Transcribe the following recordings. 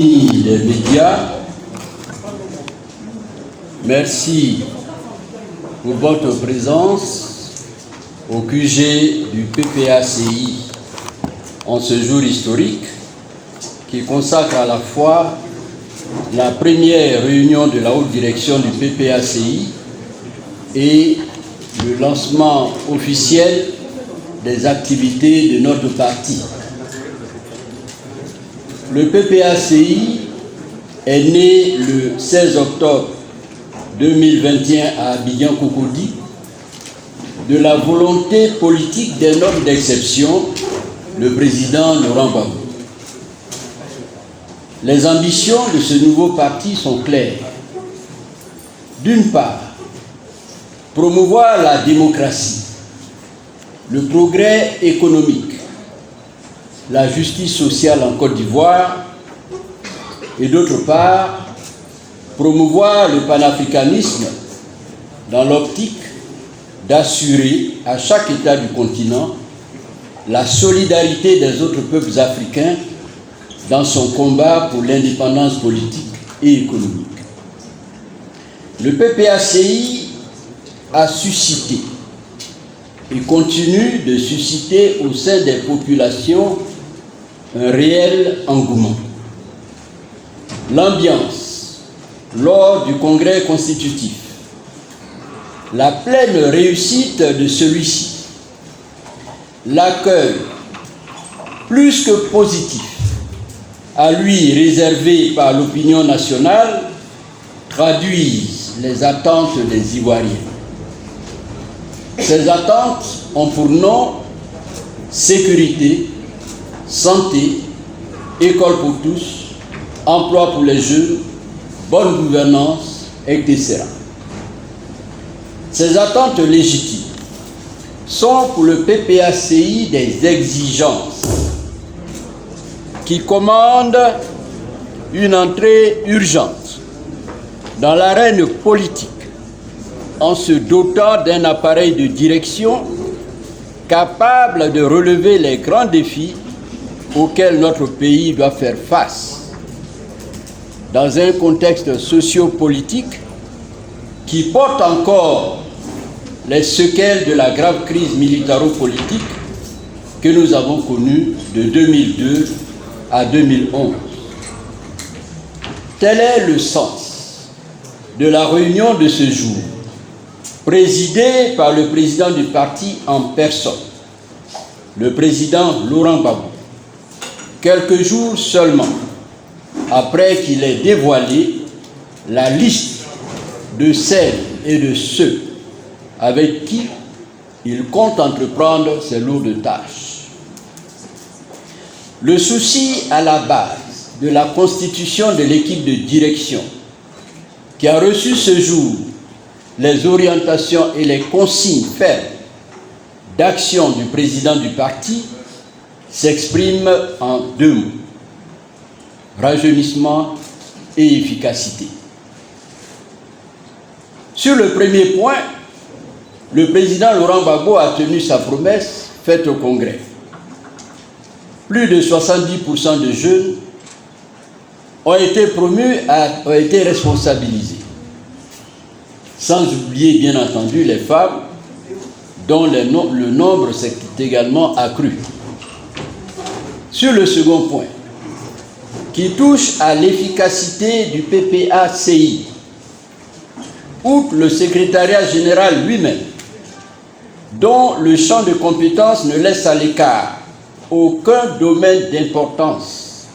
Les médias, merci pour votre présence au QG du PPACI en ce jour historique qui consacre à la fois la première réunion de la haute direction du PPACI et le lancement officiel des activités de notre parti. Le PPACI est né le 16 octobre 2021 à Abidjan-Cocody de la volonté politique d'un homme d'exception, le président Laurent Gbagbo. Les ambitions de ce nouveau parti sont claires. D'une part, promouvoir la démocratie, le progrès économique, la justice sociale en Côte d'Ivoire et d'autre part, promouvoir le panafricanisme dans l'optique d'assurer à chaque État du continent la solidarité des autres peuples africains dans son combat pour l'indépendance politique et économique. Le PPACI a suscité et continue de susciter au sein des populations un réel engouement. L'ambiance lors du congrès constitutif, la pleine réussite de celui-ci, l'accueil plus que positif à lui réservé par l'opinion nationale traduisent les attentes des Ivoiriens. Ces attentes ont pour nom sécurité, santé, école pour tous, emploi pour les jeunes, bonne gouvernance, etc. Ces attentes légitimes sont pour le PPACI des exigences qui commandent une entrée urgente dans l'arène politique en se dotant d'un appareil de direction capable de relever les grands défis auxquels notre pays doit faire face, dans un contexte socio-politique qui porte encore les séquelles de la grave crise militaro-politique que nous avons connue de 2002 à 2011. Tel est le sens de la réunion de ce jour, présidée par le président du parti en personne, le président Laurent Gbagbo, quelques jours seulement après qu'il ait dévoilé la liste de celles et de ceux avec qui il compte entreprendre ces lourdes tâches. Le souci à la base de la constitution de l'équipe de direction qui a reçu ce jour les orientations et les consignes fermes d'action du président du parti s'exprime en deux mots: rajeunissement et efficacité. Sur le premier point, le président Laurent Gbagbo a tenu sa promesse faite au Congrès. Plus de 70% de jeunes ont été promus, ont été responsabilisés. Sans oublier bien entendu les femmes dont le nombre s'est également accru. Sur le second point, qui touche à l'efficacité du PPACI, outre le secrétariat général lui-même, dont le champ de compétences ne laisse à l'écart aucun domaine d'importance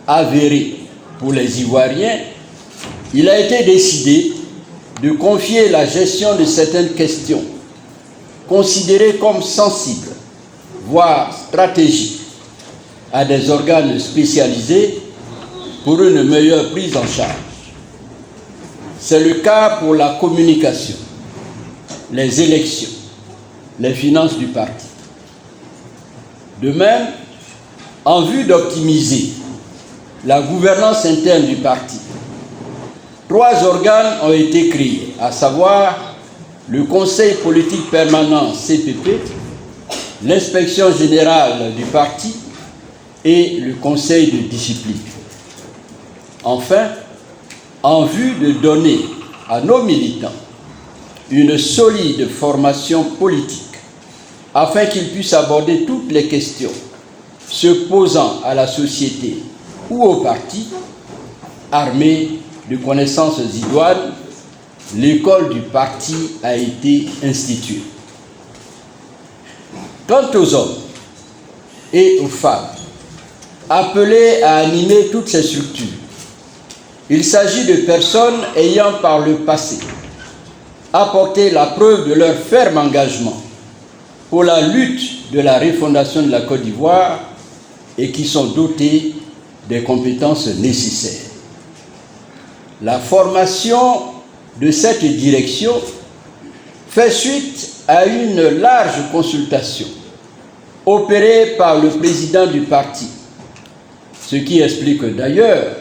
avéré pour les Ivoiriens, il a été décidé de confier la gestion de certaines questions considérées comme sensibles, voire stratégiques, à des organes spécialisés pour une meilleure prise en charge. C'est le cas pour la communication, les élections, les finances du parti. De même, en vue d'optimiser la gouvernance interne du parti, 3 organes ont été créés, à savoir le Conseil politique permanent CPP, l'inspection générale du parti et le Conseil de discipline. Enfin, en vue de donner à nos militants une solide formation politique afin qu'ils puissent aborder toutes les questions se posant à la société ou au parti, armés de connaissances idoines, l'école du parti a été instituée. Quant aux hommes et aux femmes appelés à animer toutes ces structures, il s'agit de personnes ayant par le passé apporté la preuve de leur ferme engagement pour la lutte de la refondation de la Côte d'Ivoire et qui sont dotés des compétences nécessaires. La formation de cette direction fait suite à une large consultation opérée par le président du parti, ce qui explique d'ailleurs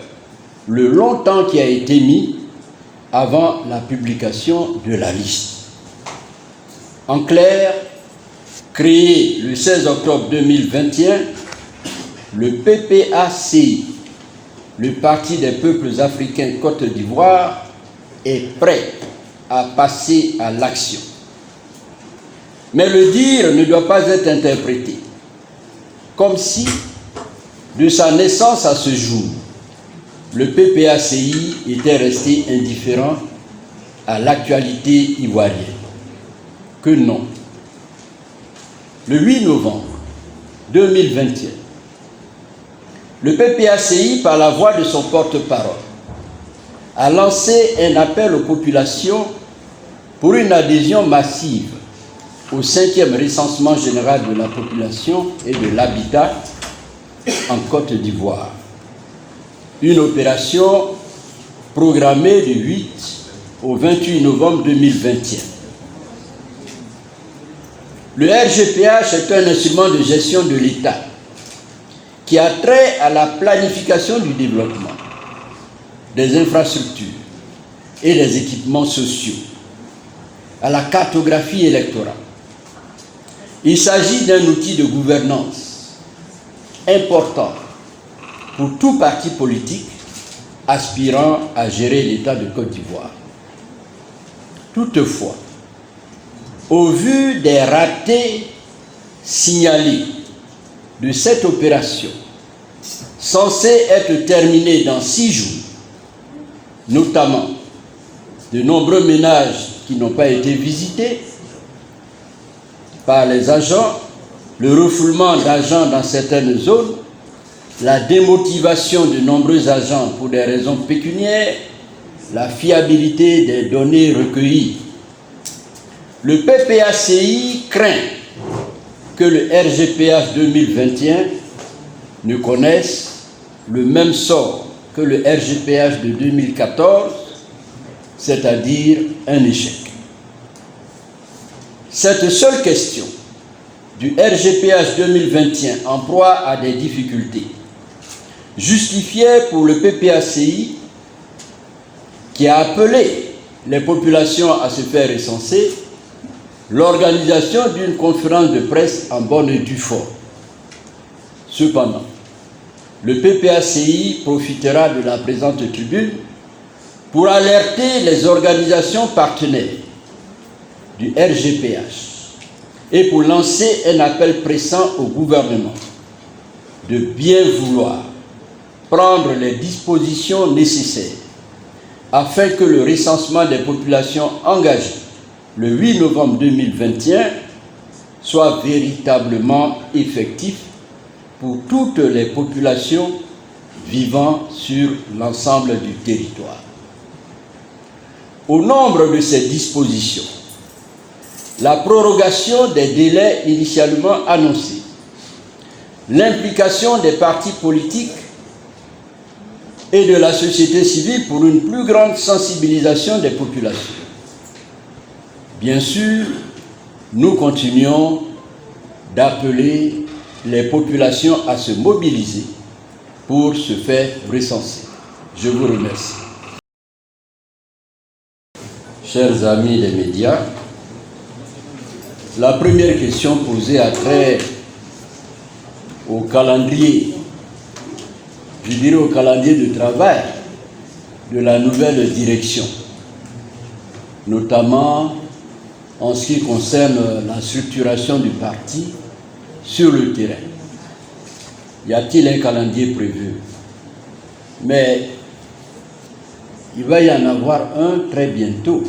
le long temps qui a été mis avant la publication de la liste. En clair, créé le 16 octobre 2021, le PPACI, le Parti des peuples africains Côte d'Ivoire, est prêt à passer à l'action. Mais le dire ne doit pas être interprété comme si, de sa naissance à ce jour, le PPACI était resté indifférent à l'actualité ivoirienne. Que non. Le 8 novembre 2021, le PPACI, par la voix de son porte-parole, a lancé un appel aux populations pour une adhésion massive au 5e recensement général de la population et de l'habitat en Côte d'Ivoire. Une opération programmée du 8 au 28 novembre 2021. Le RGPH est un instrument de gestion de l'État qui a trait à la planification du développement, des infrastructures et des équipements sociaux, à la cartographie électorale. Il s'agit d'un outil de gouvernance important pour tout parti politique aspirant à gérer l'État de Côte d'Ivoire. Toutefois, au vu des ratés signalés de cette opération, censée être terminée dans 6 jours, notamment de nombreux ménages qui n'ont pas été visités par les agents, le refoulement d'agents dans certaines zones, la démotivation de nombreux agents pour des raisons pécuniaires, la fiabilité des données recueillies. Le PPACI craint que le RGPH 2021 ne connaisse le même sort que le RGPH de 2014, c'est-à-dire un échec. Cette seule question du RGPH 2021 en proie à des difficultés justifiait pour le PPACI, qui a appelé les populations à se faire recenser, l'organisation d'une conférence de presse en bonne et due forme. Cependant, le PPACI profitera de la présente tribune pour alerter les organisations partenaires du RGPH et pour lancer un appel pressant au gouvernement de bien vouloir prendre les dispositions nécessaires afin que le recensement des populations engagées le 8 novembre 2021 soit véritablement effectif pour toutes les populations vivant sur l'ensemble du territoire. Au nombre de ces dispositions, la prorogation des délais initialement annoncés, l'implication des partis politiques et de la société civile pour une plus grande sensibilisation des populations. Bien sûr, nous continuons d'appeler les populations à se mobiliser pour se faire recenser. Je vous remercie. Chers amis des médias, la première question posée a trait au calendrier, je dirais au calendrier de travail de la nouvelle direction, notamment en ce qui concerne la structuration du parti sur le terrain. Y a-t-il un calendrier prévu? Mais il va y en avoir un très bientôt.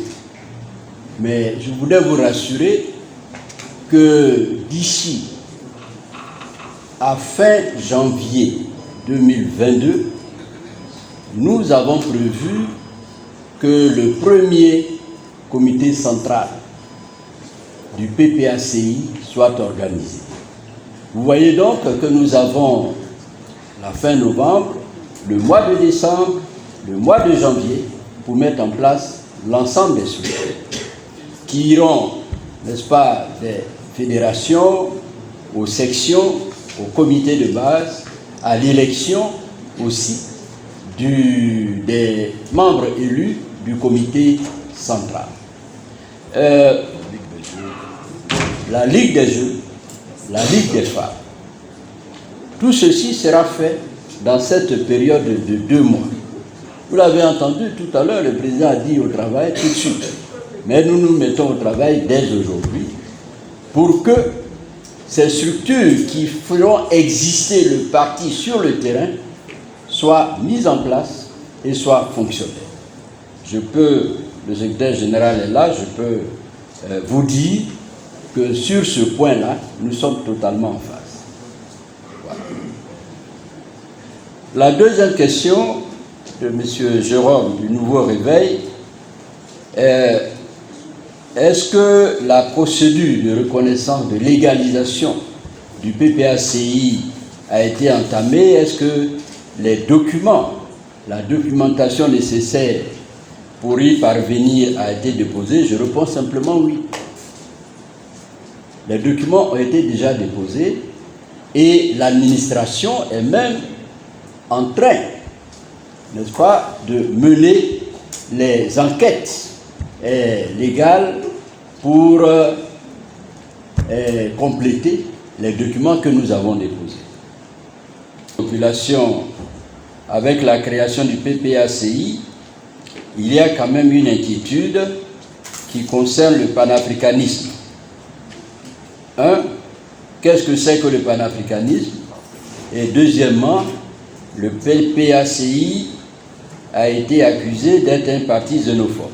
Mais je voudrais vous rassurer que d'ici à fin janvier 2022, nous avons prévu que le premier comité central du PPACI soit organisé. Vous voyez donc que nous avons la fin novembre, le mois de décembre, le mois de janvier pour mettre en place l'ensemble des structures qui iront, n'est-ce pas, des fédérations, aux sections, au comité de base, à l'élection aussi des membres élus du comité central. La Ligue des Jeux, la Ligue des femmes. Tout ceci sera fait dans cette période de 2 mois. Vous l'avez entendu tout à l'heure, le président a dit au travail tout de suite. Mais nous nous mettons au travail dès aujourd'hui pour que ces structures qui feront exister le parti sur le terrain soient mises en place et soient fonctionnelles. Le secrétaire général est là, je peux vous dire que sur ce point-là, nous sommes totalement en phase. Voilà. La deuxième question de M. Jérôme du Nouveau Réveil est: est-ce que la procédure de reconnaissance de légalisation du PPACI a été entamée? Est-ce que les documents, la documentation nécessaire pour y parvenir a été déposée? Je réponds simplement oui. Les documents ont été déjà déposés et l'administration est même en train, n'est-ce pas, de mener les enquêtes légales pour compléter les documents que nous avons déposés. La population, avec la création du PPACI, il y a quand même une inquiétude qui concerne le panafricanisme. Qu'est-ce que c'est que le panafricanisme? Et deuxièmement, le PPACI a été accusé d'être un parti xénophobe.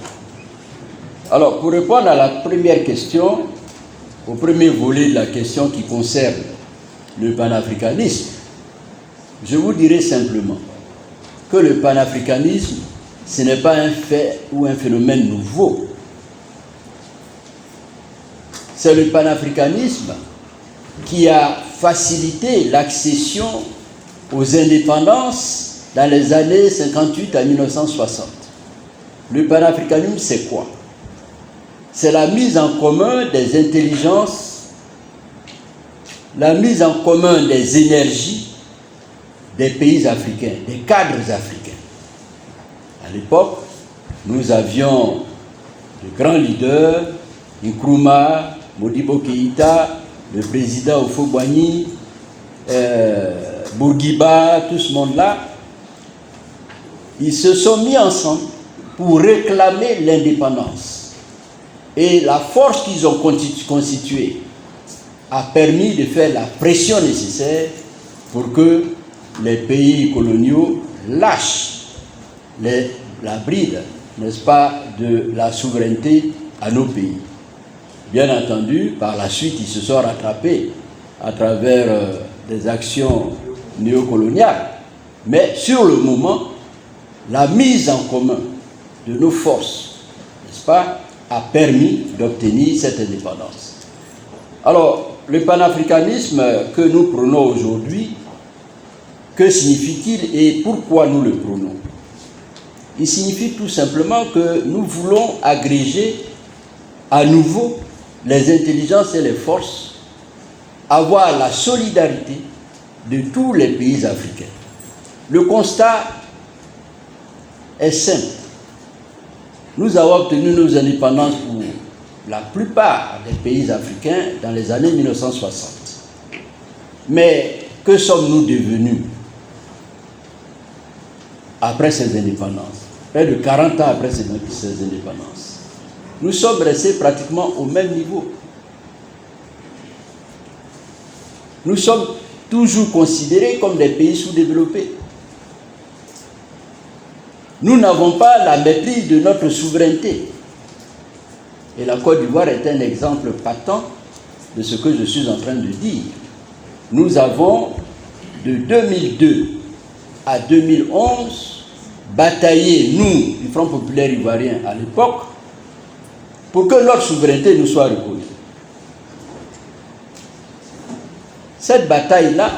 Alors, pour répondre à la première question, au premier volet de la question qui concerne le panafricanisme, je vous dirai simplement que le panafricanisme, ce n'est pas un fait ou un phénomène nouveau. C'est le panafricanisme qui a facilité l'accession aux indépendances dans les années 58 à 1960. Le panafricanisme, c'est quoi? C'est la mise en commun des intelligences, la mise en commun des énergies des pays africains, des cadres africains. À l'époque, nous avions de grands leaders, Nkrumah, Modibo Keïta, le président Houphouët-Boigny, Bourguiba, tout ce monde-là. Ils se sont mis ensemble pour réclamer l'indépendance. Et la force qu'ils ont constituée a permis de faire la pression nécessaire pour que les pays coloniaux lâchent la bride, n'est-ce pas, de la souveraineté à nos pays. Bien entendu, par la suite, ils se sont rattrapés à travers des actions néocoloniales. Mais sur le moment, la mise en commun de nos forces, n'est-ce pas, a permis d'obtenir cette indépendance. Alors, le panafricanisme que nous prônons aujourd'hui, que signifie-t-il et pourquoi nous le prônons? Il signifie tout simplement que nous voulons agréger à nouveau les intelligences et les forces, avoir la solidarité de tous les pays africains. Le constat est simple. Nous avons obtenu nos indépendances pour la plupart des pays africains dans les années 1960. Mais que sommes-nous devenus après ces indépendances? près de 40 ans après ces indépendances. Nous sommes restés pratiquement au même niveau. Nous sommes toujours considérés comme des pays sous-développés. Nous n'avons pas la maîtrise de notre souveraineté. Et la Côte d'Ivoire est un exemple patent de ce que je suis en train de dire. Nous avons, de 2002 à 2011, bataillé, nous, du Front populaire ivoirien à l'époque, pour que notre souveraineté nous soit reconnue. Cette bataille-là,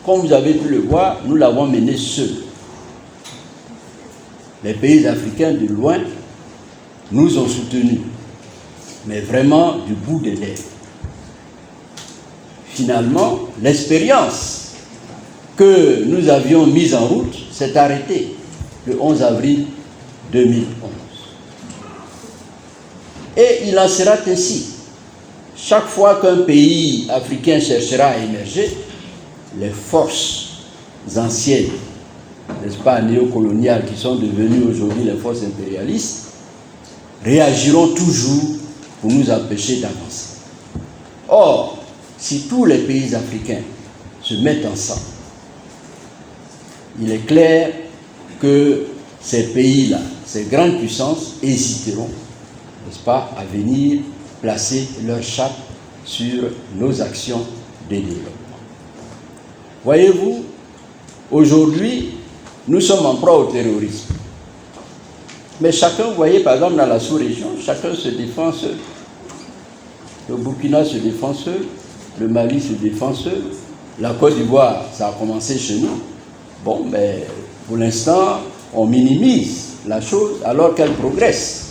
comme vous avez pu le voir, nous l'avons menée seuls. Les pays africains de loin nous ont soutenus, mais vraiment du bout des lèvres. Finalement, l'expérience que nous avions mise en route s'est arrêtée le 11 avril 2011. Et il en sera ainsi. Chaque fois qu'un pays africain cherchera à émerger, les forces anciennes, n'est-ce pas, néocoloniales, qui sont devenues aujourd'hui les forces impérialistes, réagiront toujours pour nous empêcher d'avancer. Or, si tous les pays africains se mettent ensemble, il est clair que ces pays-là, ces grandes puissances, hésiteront, n'est-ce pas, à venir placer leur chape sur nos actions de développement. Voyez-vous, aujourd'hui, nous sommes en proie au terrorisme. Mais chacun, vous voyez, par exemple, dans la sous-région, chacun se défend seul. Le Burkina se défend seul, le Mali se défend seul, la Côte d'Ivoire, ça a commencé chez nous. Bon, mais pour l'instant, on minimise la chose alors qu'elle progresse.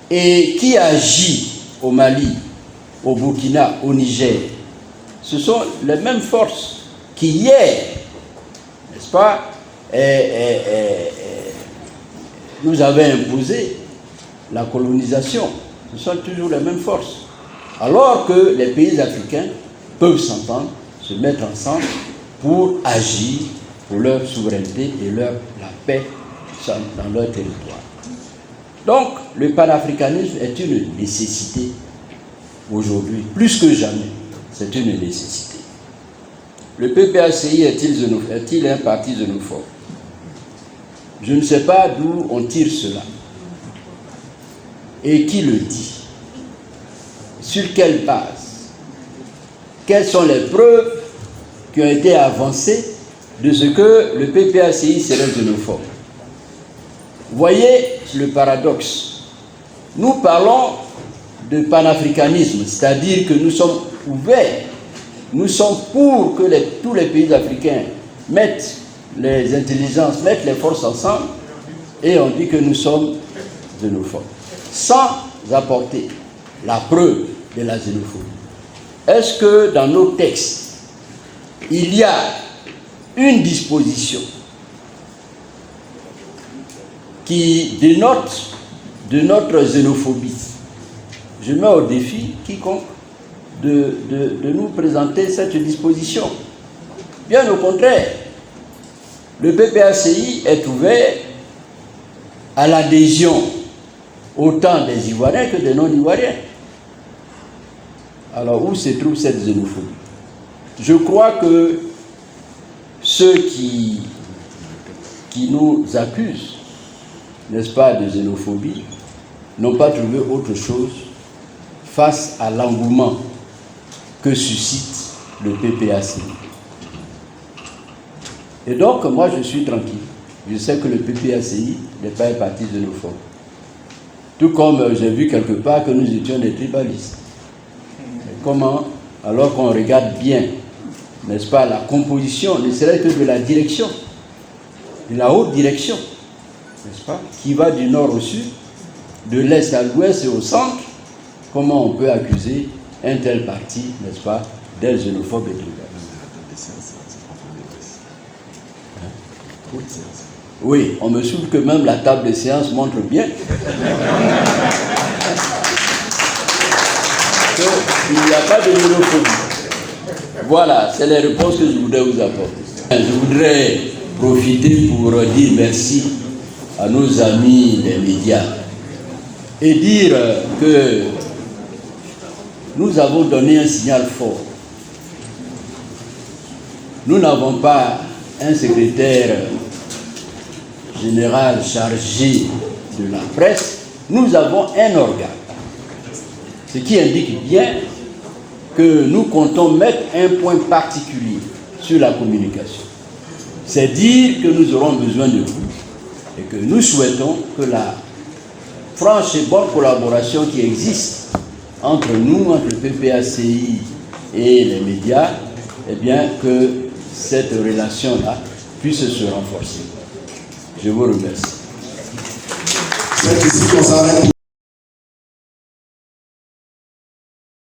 Et qui agit au Mali, au Burkina, au Niger? Ce sont les mêmes forces qui hier, n'est-ce pas, nous avaient imposé la colonisation. Ce sont toujours les mêmes forces. Alors que les pays africains peuvent s'entendre, se mettre ensemble pour agir pour leur souveraineté et la paix dans leur territoire. Donc, le panafricanisme est une nécessité aujourd'hui, plus que jamais, c'est une nécessité. Le PPACI est-il un parti xénophobe? Je ne sais pas d'où on tire cela. Et qui le dit? Sur quelle base? Quelles sont les preuves qui ont été avancées de ce que le PPACI serait xénophobe? Voyez le paradoxe. Nous parlons de panafricanisme, c'est-à-dire que nous sommes ouverts, nous sommes pour que tous les pays africains mettent les intelligences, mettent les forces ensemble, et on dit que nous sommes xénophobes, sans apporter la preuve de la xénophobie. Est-ce que dans nos textes, il y a une disposition qui dénote de notre xénophobie? Je mets au défi quiconque de nous présenter cette disposition. Bien au contraire, le PPACI est ouvert à l'adhésion autant des Ivoiriens que des non-Ivoiriens. Alors, où se trouve cette xénophobie? Je crois que ceux qui nous accusent, n'est-ce pas, de xénophobie, n'ont pas trouvé autre chose face à l'engouement que suscite le PPACI. Et donc, moi, je suis tranquille. Je sais que le PPACI n'est pas un parti xénophobe. Tout comme j'ai vu quelque part que nous étions des tribalistes. Et comment, alors qu'on regarde bien, n'est-ce pas, la composition, ne serait que de la direction, de la haute direction, n'est-ce pas, qui va du nord au sud, de l'est à l'ouest et au centre, comment on peut accuser un tel parti, n'est-ce pas, d'être xénophobe et tribaliste? Oui, on me souffle que même la table de séance montre bien qu'il n'y a pas de xénophobie. Voilà, c'est les réponses que je voudrais vous apporter. Je voudrais profiter pour dire merci à nos amis des médias et dire que nous avons donné un signal fort. Nous n'avons pas un secrétaire général chargé de la presse, nous avons un organe. Ce qui indique bien que nous comptons mettre un point particulier sur la communication. C'est dire que nous aurons besoin de vous et que nous souhaitons que la franche et bonne collaboration qui existe entre nous, entre le PPACI et les médias, eh bien que cette relation-là puisse se renforcer. Je vous remercie.